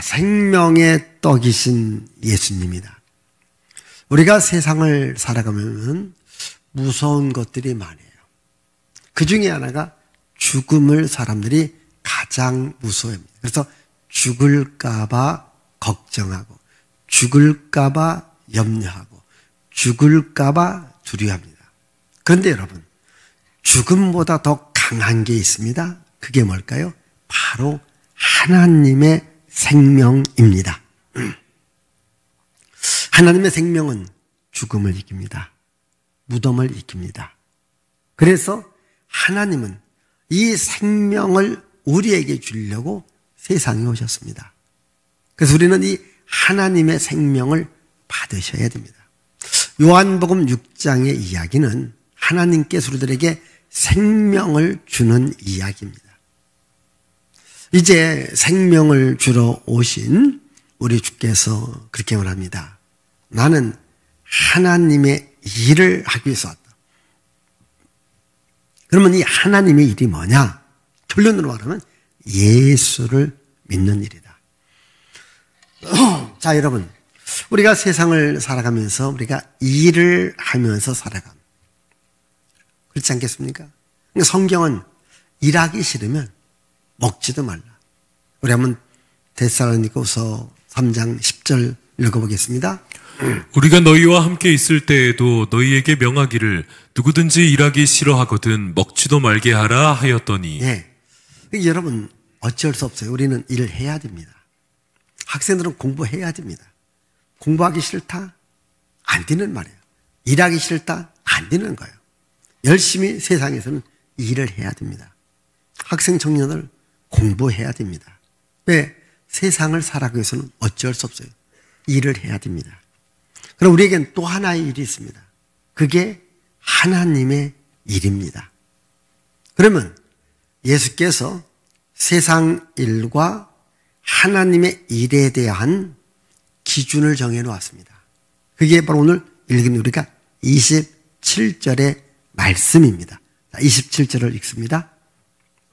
생명의 떡이신 예수님이다. 우리가 세상을 살아가면 무서운 것들이 많아요. 그 중에 하나가 죽음을 사람들이 가장 무서워합니다. 그래서 죽을까봐 걱정하고, 죽을까봐 염려하고, 죽을까봐 두려워합니다. 그런데 여러분, 죽음보다 더 강한 게 있습니다. 그게 뭘까요? 바로 하나님의 생명입니다. 하나님의 생명은 죽음을 이깁니다. 무덤을 이깁니다. 그래서 하나님은 이 생명을 우리에게 주려고 세상에 오셨습니다. 그래서 우리는 이 하나님의 생명을 받으셔야 됩니다. 요한복음 6장의 이야기는 하나님께서 우리들에게 생명을 주는 이야기입니다. 이제 생명을 주러 오신 우리 주께서 그렇게 말합니다. 나는 하나님의 일을 하기 위해서 왔다. 그러면 이 하나님의 일이 뭐냐? 결론으로 말하면 예수를 믿는 일이다. 자, 여러분, 우리가 세상을 살아가면서 우리가 일을 하면서 살아갑니다. 그렇지 않겠습니까? 성경은 일하기 싫으면 먹지도 말라. 우리 한번 데살로니가후서 3장 10절 읽어보겠습니다. 우리가 너희와 함께 있을 때에도 너희에게 명하기를 누구든지 일하기 싫어하거든 먹지도 말게 하라 하였더니. 네. 여러분 어쩔 수 없어요. 우리는 일을 해야 됩니다. 학생들은 공부해야 됩니다. 공부하기 싫다? 안 되는 말이에요. 일하기 싫다? 안 되는 거예요. 열심히 세상에서는 일을 해야 됩니다. 학생 청년들 공부해야 됩니다. 왜? 세상을 살아가기 위해서는 어쩔 수 없어요. 일을 해야 됩니다. 그럼 우리에겐 또 하나의 일이 있습니다. 그게 하나님의 일입니다. 그러면 예수께서 세상 일과 하나님의 일에 대한 기준을 정해놓았습니다. 그게 바로 오늘 읽은 우리가 27절의 말씀입니다. 27절을 읽습니다.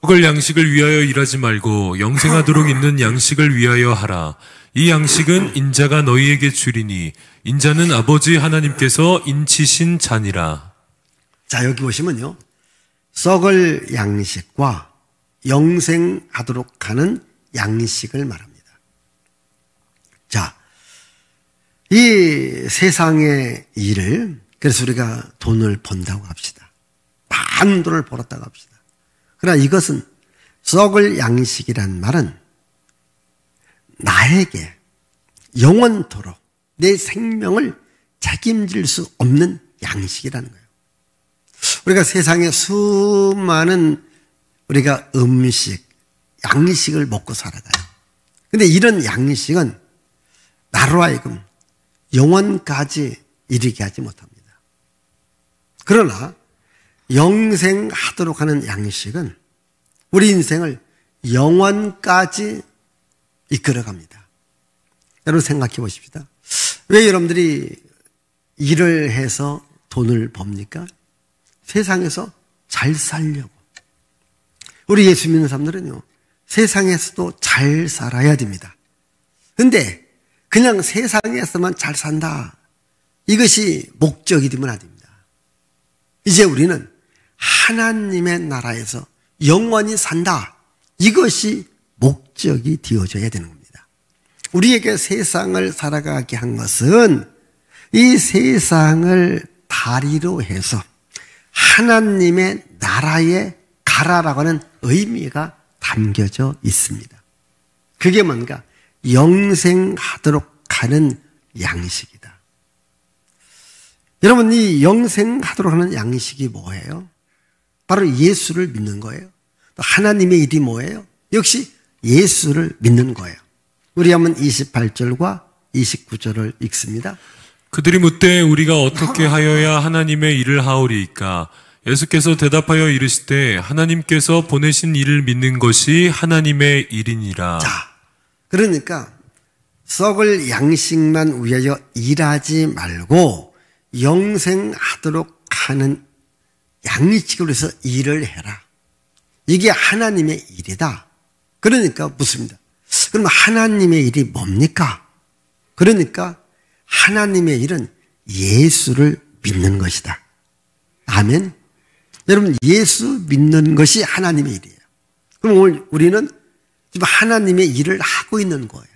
먹을 양식을 위하여 일하지 말고 영생하도록 있는 양식을 위하여 하라. 이 양식은 인자가 너희에게 주리니 인자는 아버지 하나님께서 인치신 잔이라. 자, 여기 보시면요, 썩을 양식과 영생하도록 하는 양식을 말합니다. 자, 이 세상의 일을, 그래서 우리가 돈을 번다고 합시다. 많은 돈을 벌었다고 합시다. 그러나 이것은 썩을 양식이란 말은 나에게 영원토록 내 생명을 책임질 수 없는 양식이라는 거예요. 우리가 세상에 수많은 우리가 음식, 양식을 먹고 살아가요. 근데 이런 양식은 나로 하여금 영원까지 이르게 하지 못합니다. 그러나 영생하도록 하는 양식은 우리 인생을 영원까지 이끌어갑니다. 여러분 생각해 보십시다. 왜 여러분들이 일을 해서 돈을 법니까? 세상에서 잘 살려고. 우리 예수 믿는 사람들은요, 세상에서도 잘 살아야 됩니다. 근데 그냥 세상에서만 잘 산다, 이것이 목적이 되면 안 됩니다. 이제 우리는 하나님의 나라에서 영원히 산다, 이것이 목적이 되어져야 되는 겁니다. 우리에게 세상을 살아가게 한 것은 이 세상을 다리로 해서 하나님의 나라에 가라라고 하는 의미가 담겨져 있습니다. 그게 뭔가? 영생하도록 하는 양식이다. 여러분, 이 영생하도록 하는 양식이 뭐예요? 바로 예수를 믿는 거예요. 또 하나님의 일이 뭐예요? 역시 예수를 믿는 거예요. 우리 한번 28절과 29절을 읽습니다. 그들이 묻되 우리가 어떻게 하여야 하나님의 일을 하오리이까? 예수께서 대답하여 이르시되 하나님께서 보내신 이를 믿는 것이 하나님의 일이니라. 자, 그러니까 썩을 양식만 위하여 일하지 말고 영생하도록 하는 양식을 위해서 일을 해라. 이게 하나님의 일이다. 그러니까 묻습니다. 그럼 하나님의 일이 뭡니까? 그러니까 하나님의 일은 예수를 믿는 것이다. 아멘. 여러분, 예수 믿는 것이 하나님의 일이에요. 그럼 오늘 우리는 지금 하나님의 일을 하고 있는 거예요.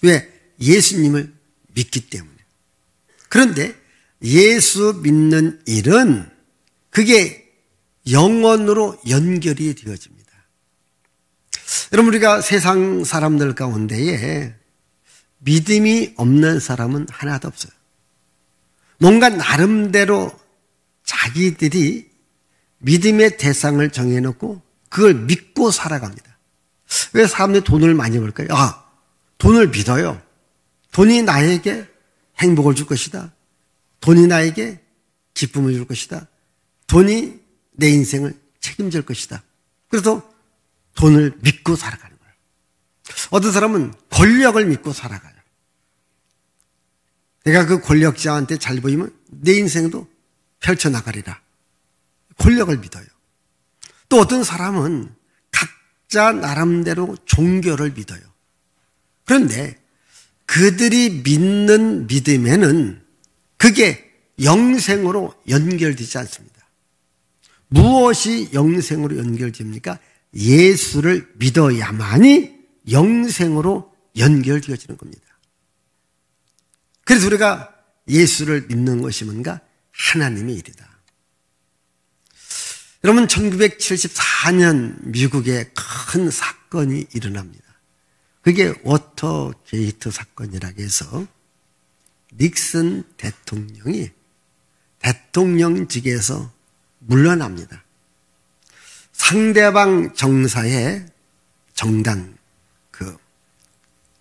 왜? 예수님을 믿기 때문에. 그런데 예수 믿는 일은 그게 영원으로 연결이 되어집니다. 여러분, 우리가 세상 사람들 가운데에 믿음이 없는 사람은 하나도 없어요. 뭔가 나름대로 자기들이 믿음의 대상을 정해놓고 그걸 믿고 살아갑니다. 왜 사람들이 돈을 많이 벌까요? 돈을 믿어요. 돈이 나에게 행복을 줄 것이다. 돈이 나에게 기쁨을 줄 것이다. 돈이 내 인생을 책임질 것이다. 그래서 돈을 믿고 살아가는 거예요. 어떤 사람은 권력을 믿고 살아가요. 내가 그 권력자한테 잘 보이면 내 인생도 펼쳐나가리라. 권력을 믿어요. 또 어떤 사람은 각자 나름대로 종교를 믿어요. 그런데 그들이 믿는 믿음에는 그게 영생으로 연결되지 않습니다. 무엇이 영생으로 연결됩니까? 예수를 믿어야만이 영생으로 연결되어지는 겁니다. 그래서 우리가 예수를 믿는 것이 뭔가? 하나님의 일이다. 여러분, 1974년 미국에 큰 사건이 일어납니다. 그게 워터게이트 사건이라고 해서 닉슨 대통령이 대통령직에서 물러납니다. 상대방 정사의 정당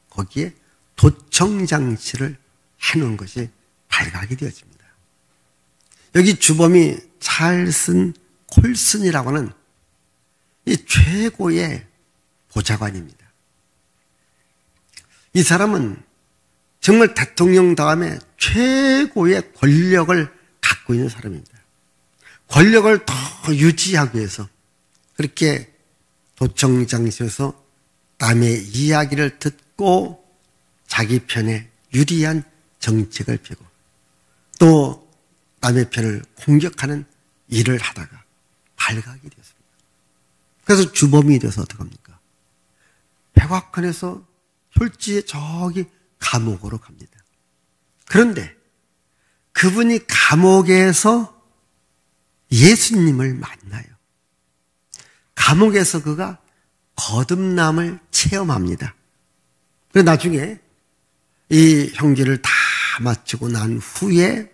거기에 도청장치를 해놓은 것이 발각이 되어집니다. 여기 주범이 찰슨 콜슨이라고 하는 이 최고의 보좌관입니다. 이 사람은 정말 대통령 다음에 최고의 권력을 갖고 있는 사람입니다. 권력을 더 유지하기 위해서 그렇게 도청장소에서 남의 이야기를 듣고 자기 편에 유리한 정책을 펴고 또 남의 편을 공격하는 일을 하다가 발각이 되었습니다. 그래서 주범이 돼서 어떡합니까? 백악관에서 솔직히 저기 감옥으로 갑니다. 그런데 그분이 감옥에서 예수님을 만나요. 감옥에서 그가 거듭남을 체험합니다. 그래서 나중에 이 형제를 다 마치고 난 후에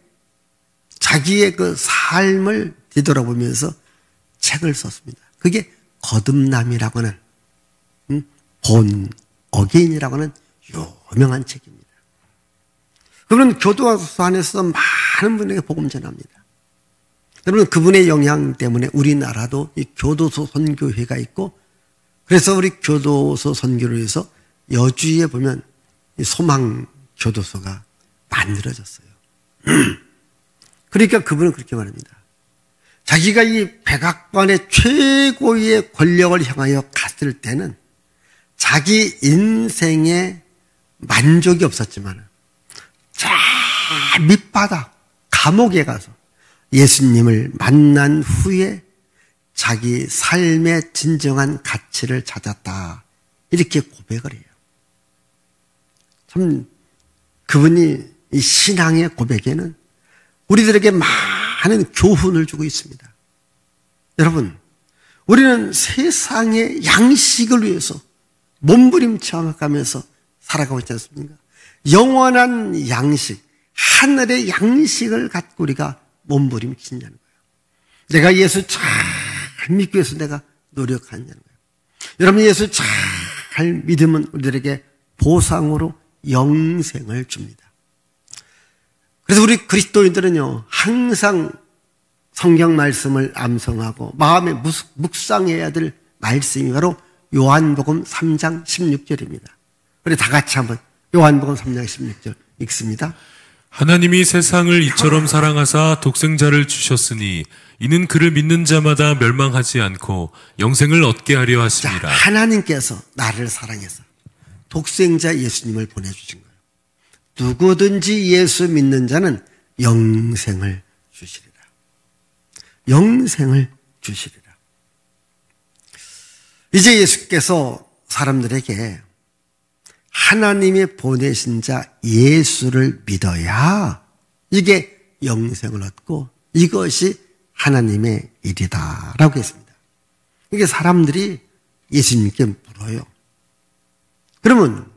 자기의 그 삶을 뒤돌아보면서 책을 썼습니다. 그게 거듭남이라고 하는 본 어게인이라고 하는 유명한 책입니다. 그분은 교도소 안에서 많은 분에게 복음 전합니다. 여러분, 그분의 영향 때문에 우리나라도 이 교도소 선교회가 있고, 그래서 우리 교도소 선교를 위해서 여주에 보면 이 소망 교도소가 만들어졌어요. 그러니까 그분은 그렇게 말합니다. 자기가 이 백악관의 최고의 권력을 향하여 갔을 때는 자기 인생에 만족이 없었지만 저 밑바닥 감옥에 가서 예수님을 만난 후에 자기 삶의 진정한 가치를 찾았다. 이렇게 고백을 해요. 참 그분이 이 신앙의 고백에는 우리들에게 많은 교훈을 주고 있습니다. 여러분, 우리는 세상의 양식을 위해서 몸부림쳐가면서 살아가고 있지 않습니까? 영원한 양식, 하늘의 양식을 갖고 우리가 몸부림치냐는 거예요. 내가 예수 잘 믿기 위해서 내가 노력하냐는 거예요. 여러분, 예수 잘 믿으면 우리들에게 보상으로 영생을 줍니다. 그래서 우리 그리스도인들은요, 항상 성경 말씀을 암송하고 마음에 묵상해야 될 말씀이 바로 요한복음 3장 16절입니다. 우리 다 같이 한번 요한복음 3장 16절 읽습니다. 하나님이 세상을 이처럼 사랑하사 독생자를 주셨으니 이는 그를 믿는 자마다 멸망하지 않고 영생을 얻게 하려 자, 하심이라. 하나님께서 나를 사랑해서 독생자 예수님을 보내주신 거예요. 누구든지 예수 믿는 자는 영생을 주시리라. 영생을 주시리라. 이제 예수께서 사람들에게 하나님이 보내신 자 예수를 믿어야 이게 영생을 얻고 이것이 하나님의 일이다라고 했습니다. 이게 사람들이 예수님께 물어요. 그러면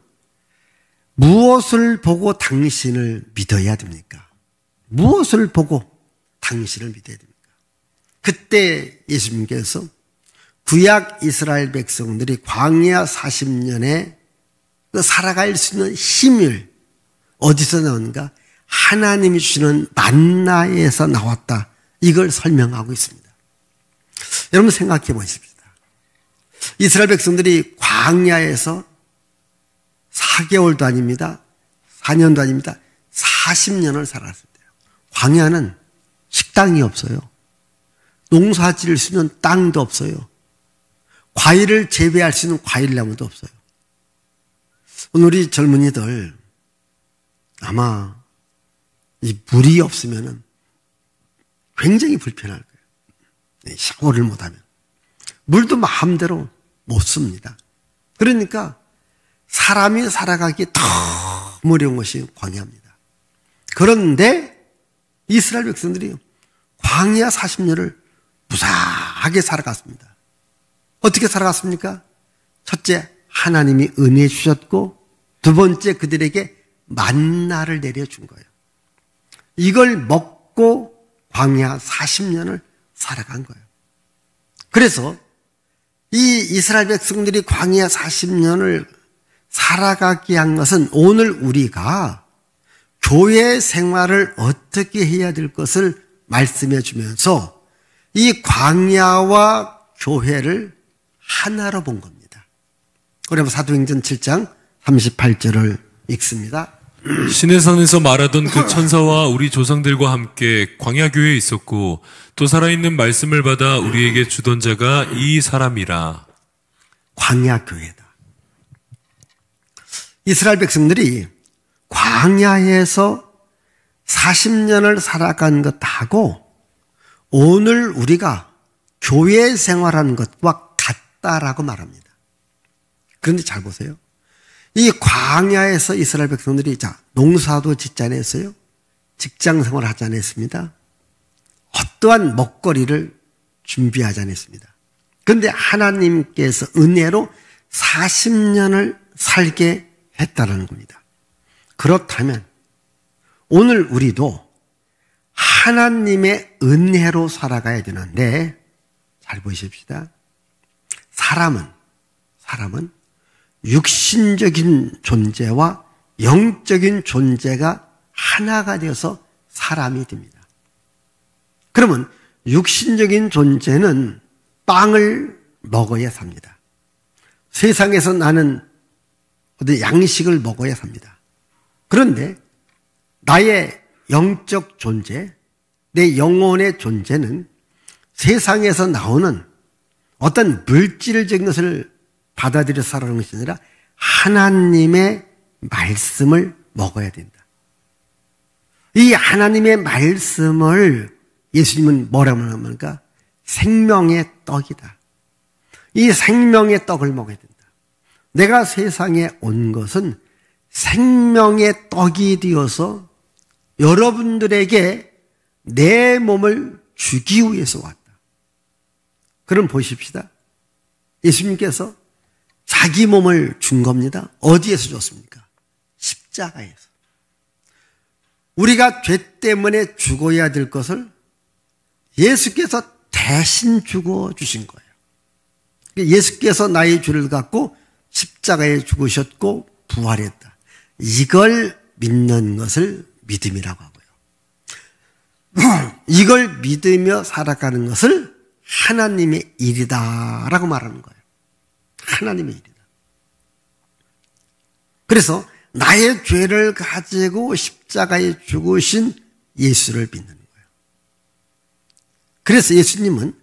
무엇을 보고 당신을 믿어야 됩니까? 무엇을 보고 당신을 믿어야 됩니까? 그때 예수님께서 구약 이스라엘 백성들이 광야 40년에 살아갈 수 있는 힘을 어디서 나오는가? 하나님이 주시는 만나에서 나왔다. 이걸 설명하고 있습니다. 여러분 생각해 보십시다. 이스라엘 백성들이 광야에서 4개월도 아닙니다. 4년도 아닙니다. 40년을 살았을 때요. 광야는 식당이 없어요. 농사 지을 수 있는 땅도 없어요. 과일을 재배할 수 있는 과일나무도 없어요. 오늘 우리 젊은이들 아마 이 물이 없으면 굉장히 불편할 거예요. 샤워를 못하면. 물도 마음대로 못 씁니다. 그러니까 사람이 살아가기 너무 어려운 것이 광야입니다. 그런데 이스라엘 백성들이 광야 40년을 무사하게 살아갔습니다. 어떻게 살아갔습니까? 첫째, 하나님이 은혜 주셨고 두 번째, 그들에게 만나를 내려준 거예요. 이걸 먹고 광야 40년을 살아간 거예요. 그래서 이 이스라엘 백성들이 광야 40년을 살아가게 한 것은 오늘 우리가 교회 생활을 어떻게 해야 될 것을 말씀해 주면서 이 광야와 교회를 하나로 본 겁니다. 그러면 사도행전 7장 38절을 읽습니다. 시내산에서 말하던 그 천사와 우리 조상들과 함께 광야교회에 있었고 또 살아있는 말씀을 받아 우리에게 주던 자가 이 사람이라. 광야교회다. 이스라엘 백성들이 광야에서 40년을 살아간 것하고 오늘 우리가 교회 생활하는 것과 같다라고 말합니다. 그런데 잘 보세요. 이 광야에서 이스라엘 백성들이 농사도 짓지 않았어요. 직장 생활을 하지 않았습니다. 어떠한 먹거리를 준비하지 않았습니다. 그런데 하나님께서 은혜로 40년을 살게 했다는 겁니다. 그렇다면 오늘 우리도 하나님의 은혜로 살아가야 되는데 잘 보십시다. 사람은 육신적인 존재와 영적인 존재가 하나가 되어서 사람이 됩니다. 그러면 육신적인 존재는 빵을 먹어야 삽니다. 세상에서 나는 어떤 양식을 먹어야 삽니다. 그런데 나의 영적 존재, 내 영혼의 존재는 세상에서 나오는 어떤 물질적인 것을 받아들여 살아가는 것이 아니라 하나님의 말씀을 먹어야 된다. 이 하나님의 말씀을 예수님은 뭐라고 합니까? 생명의 떡이다. 이 생명의 떡을 먹어야 된다. 내가 세상에 온 것은 생명의 떡이 되어서 여러분들에게 내 몸을 주기 위해서 왔다. 그럼 보십시다. 예수님께서 자기 몸을 준 겁니다. 어디에서 줬습니까? 십자가에서. 우리가 죄 때문에 죽어야 될 것을 예수께서 대신 죽어주신 거예요. 예수께서 나의 죄를 갖고 십자가에 죽으셨고 부활했다. 이걸 믿는 것을 믿음이라고 하고요. 이걸 믿으며 살아가는 것을 하나님의 일이다라고 말하는 거예요. 하나님의 일이다. 그래서 나의 죄를 가지고 십자가에 죽으신 예수를 믿는 거예요. 그래서 예수님은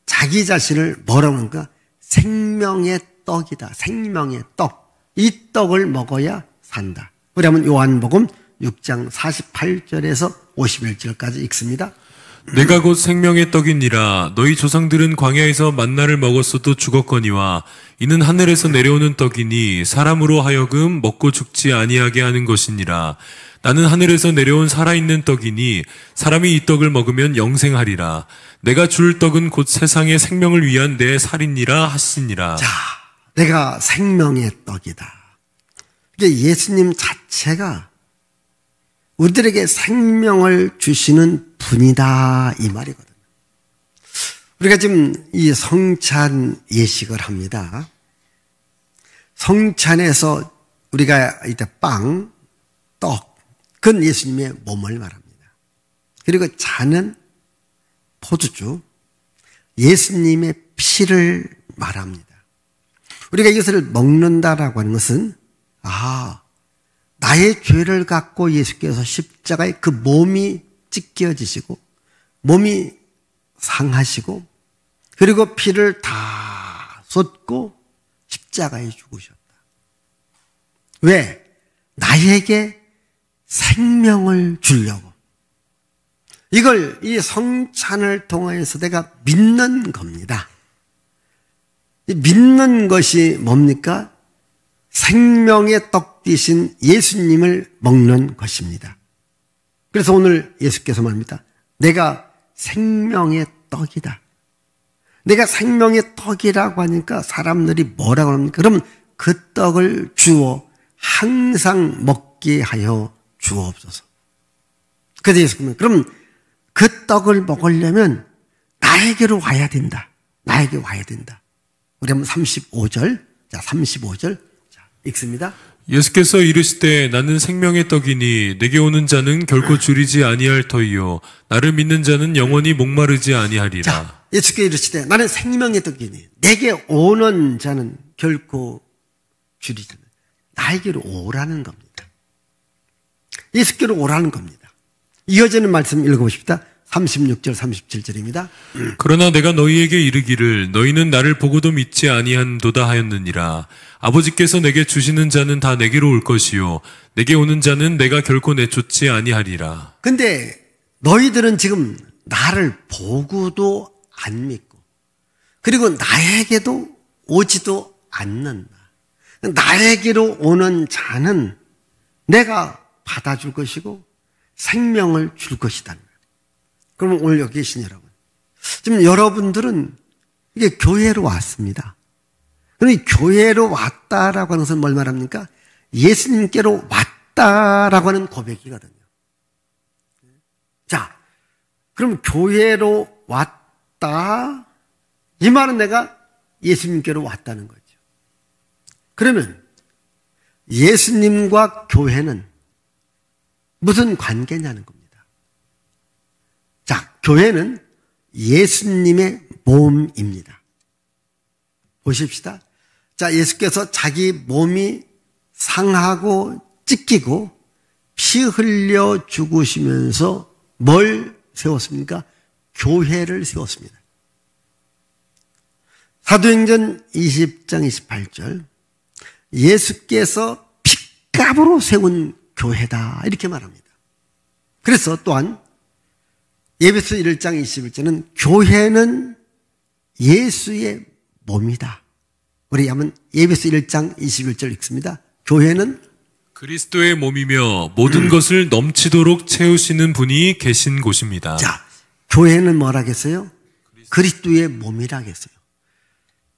자기 자신을 뭐라고 하는가? 생명의 떡이다. 생명의 떡. 이 떡을 먹어야 산다. 우리 한번 요한복음 6장 48절에서 51절까지 읽습니다. 내가 곧 생명의 떡이니라. 너희 조상들은 광야에서 만나를 먹었어도 죽었거니와 이는 하늘에서 내려오는 떡이니 사람으로 하여금 먹고 죽지 아니하게 하는 것이니라. 나는 하늘에서 내려온 살아있는 떡이니 사람이 이 떡을 먹으면 영생하리라. 내가 줄 떡은 곧 세상의 생명을 위한 내 살이니라 하시니라. 자, 내가 생명의 떡이다. 이게 예수님 자체가 우리들에게 생명을 주시는 분이다 이 말이거든요. 우리가 지금 이 성찬 예식을 합니다. 성찬에서 우리가 이제 빵, 떡, 그건 예수님의 몸을 말합니다. 그리고 잔은 포도주, 예수님의 피를 말합니다. 우리가 이것을 먹는다라고 하는 것은 나의 죄를 갖고 예수께서 십자가에 그 몸이 찢겨지시고 몸이 상하시고 그리고 피를 다 쏟고 십자가에 죽으셨다. 왜? 나에게 생명을 주려고. 이걸 이 성찬을 통해서 내가 믿는 겁니다. 믿는 것이 뭡니까? 생명의 떡 되신 예수님을 먹는 것입니다. 그래서 오늘 예수께서 말합니다. 내가 생명의 떡이다. 내가 생명의 떡이라고 하니까 사람들이 뭐라고 합니까? 그러면 그 떡을 주어 항상 먹게 하여 주옵소서. 그래서 예수님은 그럼 그 떡을 먹으려면 나에게로 와야 된다. 나에게 와야 된다. 우리 한번 35절. 자, 35절. 자, 읽습니다. 예수께서 이르시되 나는 생명의 떡이니 내게 오는 자는 결코 줄이지 아니할 터이요 나를 믿는 자는 영원히 목마르지 아니하리라. 자, 예수께서 이르시되 나는 생명의 떡이니 내게 오는 자는 결코 줄이지 않아. 나에게로 오라는 겁니다. 예수께로 오라는 겁니다. 이어지는 말씀 읽어보십시다. 36절 37절입니다. 그러나 내가 너희에게 이르기를 너희는 나를 보고도 믿지 아니한도다 하였느니라. 아버지께서 내게 주시는 자는 다 내게로 올 것이요 내게 오는 자는 내가 결코 내쫓지 아니하리라. 근데 너희들은 지금 나를 보고도 안 믿고 그리고 나에게도 오지도 않는다. 나에게로 오는 자는 내가 받아줄 것이고 생명을 줄 것이다. 그러면 오늘 여기 계신 여러분, 지금 여러분들은 이게 교회로 왔습니다. 그럼 이 교회로 왔다라고 하는 것은 뭘 말합니까? 예수님께로 왔다라고 하는 고백이거든요. 자, 그럼 교회로 왔다, 이 말은 내가 예수님께로 왔다는 거죠. 그러면 예수님과 교회는 무슨 관계냐는 겁니다. 자, 교회는 예수님의 몸입니다. 보십시다. 자, 예수께서 자기 몸이 상하고 찢기고 피 흘려 죽으시면서 뭘 세웠습니까? 교회를 세웠습니다. 사도행전 20장 28절 예수께서 핏값으로 세운 교회다 이렇게 말합니다. 그래서 또한 에베소 1장 21절은 교회는 예수의 몸이다. 우리 한번 에베소 1장 21절 읽습니다. 교회는 그리스도의 몸이며 모든 것을 넘치도록 채우시는 분이 계신 곳입니다. 자, 교회는 뭐라겠어요? 그리스도의 몸이라겠어요.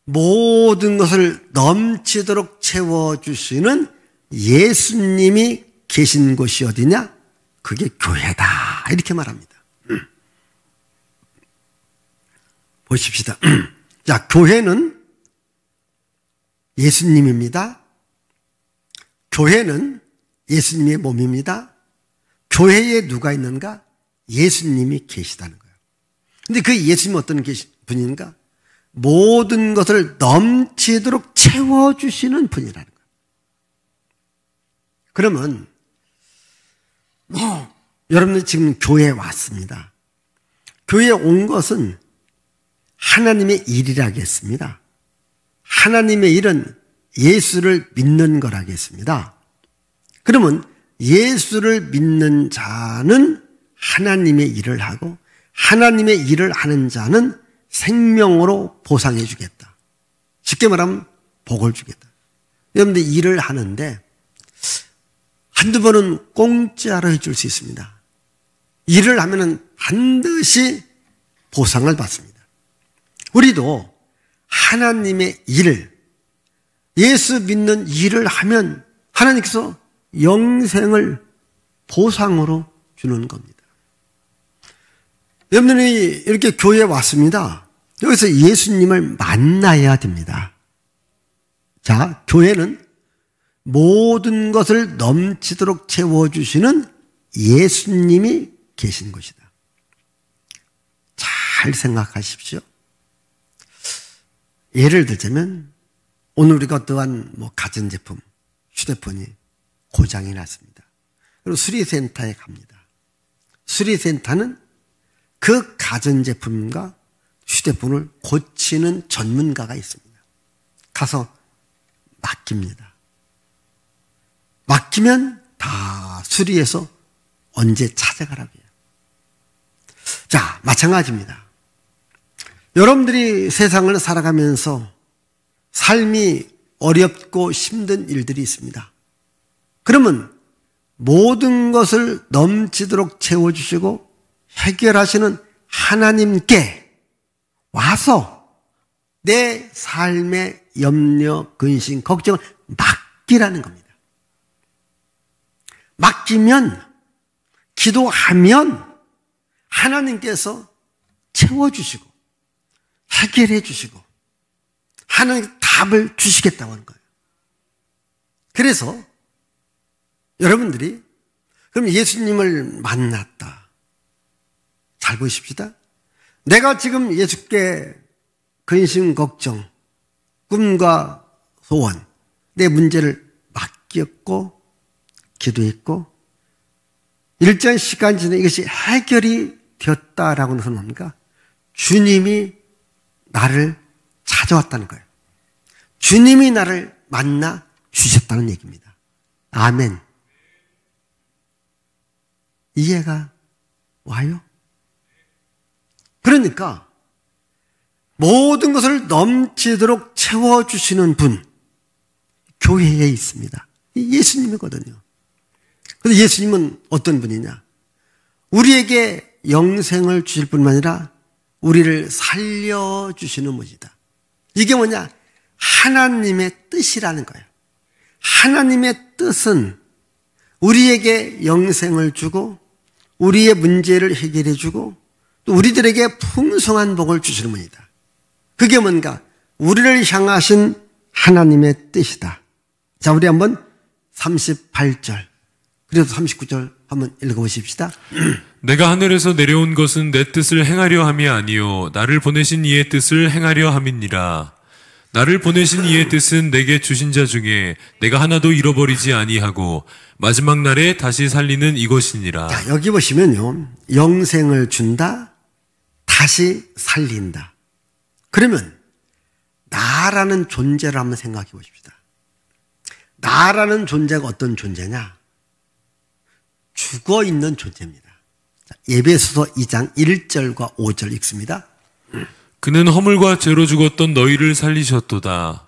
모든 것을 넘치도록 채워주시는 예수님이 계신 곳이 어디냐? 그게 교회다 이렇게 말합니다. 보십시다. 자, 교회는 예수님입니다. 교회는 예수님의 몸입니다. 교회에 누가 있는가? 예수님이 계시다는 거예요. 근데 그 예수님은 어떤 분인가? 모든 것을 넘치도록 채워주시는 분이라는 거예요. 그러면 여러분들 지금 교회에 왔습니다. 교회에 온 것은 하나님의 일이라겠습니다. 하나님의 일은 예수를 믿는 거라겠습니다. 그러면 예수를 믿는 자는 하나님의 일을 하고 하나님의 일을 하는 자는 생명으로 보상해 주겠다. 쉽게 말하면 복을 주겠다. 여러분들 일을 하는데 한두 번은 공짜로 해줄 수 있습니다. 일을 하면은 반드시 보상을 받습니다. 우리도 하나님의 일을, 예수 믿는 일을 하면 하나님께서 영생을 보상으로 주는 겁니다. 여러분들이 이렇게 교회에 왔습니다. 여기서 예수님을 만나야 됩니다. 자, 교회는 모든 것을 넘치도록 채워주시는 예수님이 계신 곳이다. 잘 생각하십시오. 예를 들자면 오늘 우리가 어떠한 가전제품, 휴대폰이 고장이 났습니다. 그리고 수리센터에 갑니다. 수리센터는 그 가전제품과 휴대폰을 고치는 전문가가 있습니다. 가서 맡깁니다. 맡기면 다 수리해서 언제 찾아가라고 해요. 자, 마찬가지입니다. 여러분들이 세상을 살아가면서 삶이 어렵고 힘든 일들이 있습니다. 그러면 모든 것을 넘치도록 채워주시고 해결하시는 하나님께 와서 내 삶의 염려, 근심, 걱정을 맡기라는 겁니다. 맡기면, 기도하면 하나님께서 채워주시고 해결해 주시고 하나님 답을 주시겠다고 하는 거예요. 그래서 여러분들이 그럼 예수님을 만났다. 잘 보십시다. 내가 지금 예수께 근심, 걱정, 꿈과 소원, 내 문제를 맡겼고 기도했고 일정 시간 전에 이것이 해결이 되었다라고 하는 뭡니까? 주님이 나를 찾아왔다는 거예요. 주님이 나를 만나 주셨다는 얘기입니다. 아멘. 이해가 와요? 그러니까 모든 것을 넘치도록 채워주시는 분, 교회에 있습니다. 예수님이거든요. 그런데 예수님은 어떤 분이냐? 우리에게 영생을 주실 뿐만 아니라 우리를 살려주시는 분이다. 이게 뭐냐? 하나님의 뜻이라는 거예요. 하나님의 뜻은 우리에게 영생을 주고 우리의 문제를 해결해 주고 또 우리들에게 풍성한 복을 주시는 분이다. 그게 뭔가? 우리를 향하신 하나님의 뜻이다. 자, 우리 한번 38절 그래도 39절 한번 읽어보십시다. 내가 하늘에서 내려온 것은 내 뜻을 행하려 함이 아니요 나를 보내신 이의 뜻을 행하려 함이니라. 나를 보내신 이의 뜻은 내게 주신 자 중에 내가 하나도 잃어버리지 아니하고 마지막 날에 다시 살리는 이것이니라. 자, 여기 보시면요, 영생을 준다, 다시 살린다. 그러면 나라는 존재를 한번 생각해 보십시다. 나라는 존재가 어떤 존재냐? 죽어 있는 존재입니다. 자, 에베소서 2장 1절과 5절 읽습니다. 그는 허물과 죄로 죽었던 너희를 살리셨도다.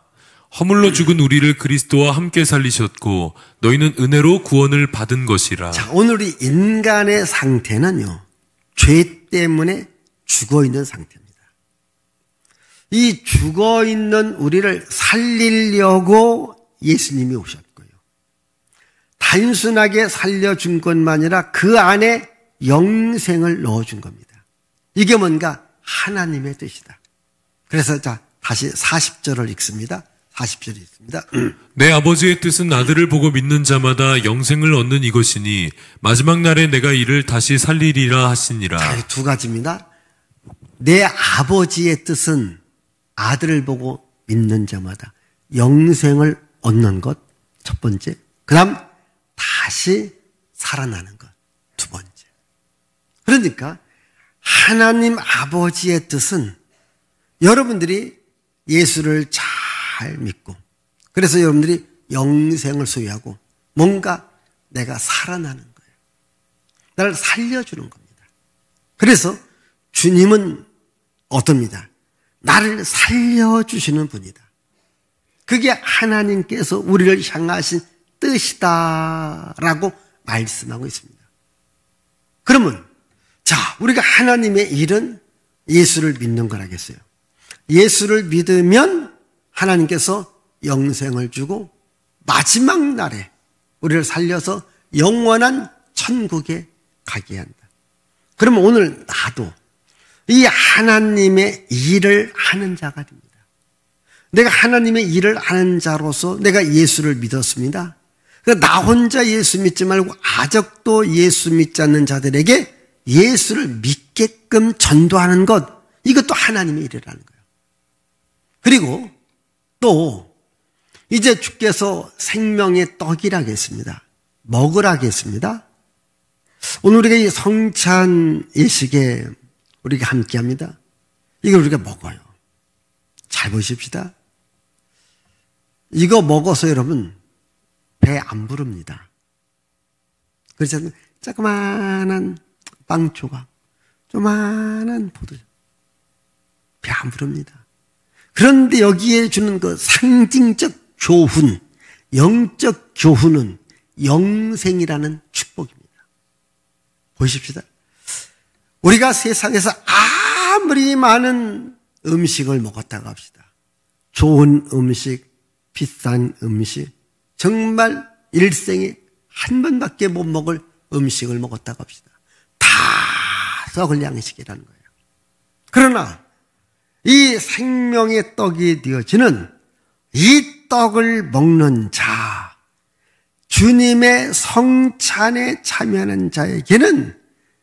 허물로 죽은 우리를 그리스도와 함께 살리셨고 너희는 은혜로 구원을 받은 것이라. 자, 오늘 이 인간의 상태는요, 죄 때문에 죽어 있는 상태입니다. 이 죽어 있는 우리를 살리려고 예수님이 오셨고요. 단순하게 살려준 것만 아니라 그 안에 영생을 넣어준 겁니다. 이게 뭔가? 하나님의 뜻이다. 그래서 자, 다시 40절을 읽습니다. 40절 읽습니다. 내 아버지의 뜻은 아들을 보고 믿는 자마다 영생을 얻는 이것이니 마지막 날에 내가 이를 다시 살리리라 하시니라. 자, 두 가지입니다. 내 아버지의 뜻은 아들을 보고 믿는 자마다 영생을 얻는 것, 첫 번째. 그 다음 다시 살아나는 것, 두 번째. 그러니까 하나님 아버지의 뜻은 여러분들이 예수를 잘 믿고 그래서 여러분들이 영생을 소유하고 뭔가 내가 살아나는 거예요. 나를 살려주는 겁니다. 그래서 주님은 어떻습니다? 나를 살려주시는 분이다. 그게 하나님께서 우리를 향하신 뜻이다라고 말씀하고 있습니다. 그러면 자, 우리가 하나님의 일은 예수를 믿는 거라겠어요. 예수를 믿으면 하나님께서 영생을 주고 마지막 날에 우리를 살려서 영원한 천국에 가게 한다. 그러면 오늘 나도 이 하나님의 일을 하는 자가 됩니다. 내가 하나님의 일을 하는 자로서 내가 예수를 믿었습니다. 나 혼자 예수 믿지 말고 아직도 예수 믿지 않는 자들에게 예수를 믿게끔 전도하는 것, 이것도 하나님의 일이라는 거예요. 그리고 또 이제 주께서 생명의 떡이라고 했습니다. 먹으라고 했습니다. 오늘 우리가 이 성찬 예식에 우리가 함께합니다. 이걸 우리가 먹어요. 잘 보십시다. 이거 먹어서 여러분 배 안 부릅니다. 그렇지 않습니까? 조그만한 빵 조각, 조그만한 포도주, 배 안 부릅니다. 그런데 여기에 주는 그 상징적 교훈, 영적 교훈은 영생이라는 축복입니다. 보십시다. 우리가 세상에서 아무리 많은 음식을 먹었다고 합시다. 좋은 음식, 비싼 음식, 정말 일생에 한 번밖에 못 먹을 음식을 먹었다고 합시다. 다 썩을 양식이라는 거예요. 그러나 이 생명의 떡이 되어지는 이 떡을 먹는 자, 주님의 성찬에 참여하는 자에게는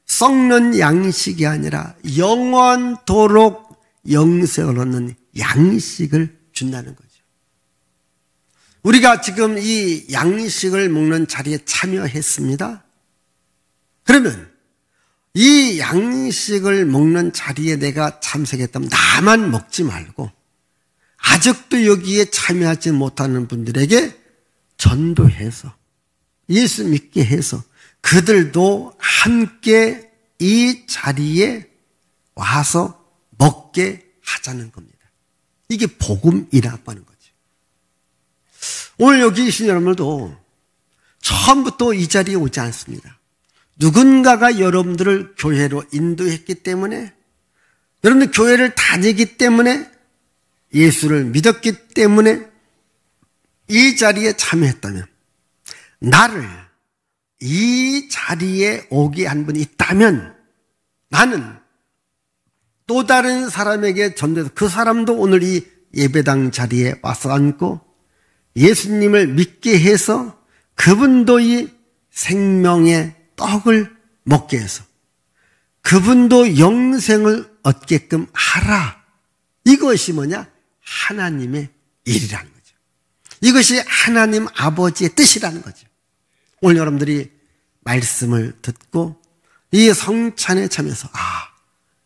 썩는 양식이 아니라 영원토록 영생을 얻는 양식을 준다는 거죠. 우리가 지금 이 양식을 먹는 자리에 참여했습니다. 그러면 이 양식을 먹는 자리에 내가 참석했다면 나만 먹지 말고 아직도 여기에 참여하지 못하는 분들에게 전도해서 예수 믿게 해서 그들도 함께 이 자리에 와서 먹게 하자는 겁니다. 이게 복음이라고 하는 거죠. 오늘 여기 계신 여러분들도 처음부터 이 자리에 오지 않습니다. 누군가가 여러분들을 교회로 인도했기 때문에, 여러분들 교회를 다니기 때문에, 예수를 믿었기 때문에 이 자리에 참여했다면, 나를 이 자리에 오게 한 분이 있다면 나는 또 다른 사람에게 전도해서 그 사람도 오늘 이 예배당 자리에 와서 앉고 예수님을 믿게 해서 그분도 이 생명의 떡을 먹게 해서 그분도 영생을 얻게끔 하라. 이것이 뭐냐? 하나님의 일이라는 거죠. 이것이 하나님 아버지의 뜻이라는 거죠. 오늘 여러분들이 말씀을 듣고 이 성찬에 참여해서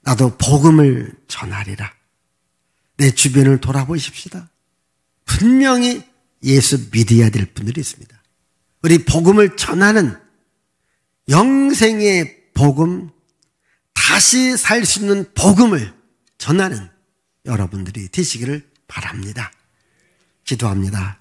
나도 복음을 전하리라. 내 주변을 돌아보십시다. 분명히 예수 믿어야 될 분들이 있습니다. 우리 복음을 전하는 영생의 복음, 다시 살 수 있는 복음을 전하는 여러분들이 되시기를 바랍니다. 기도합니다.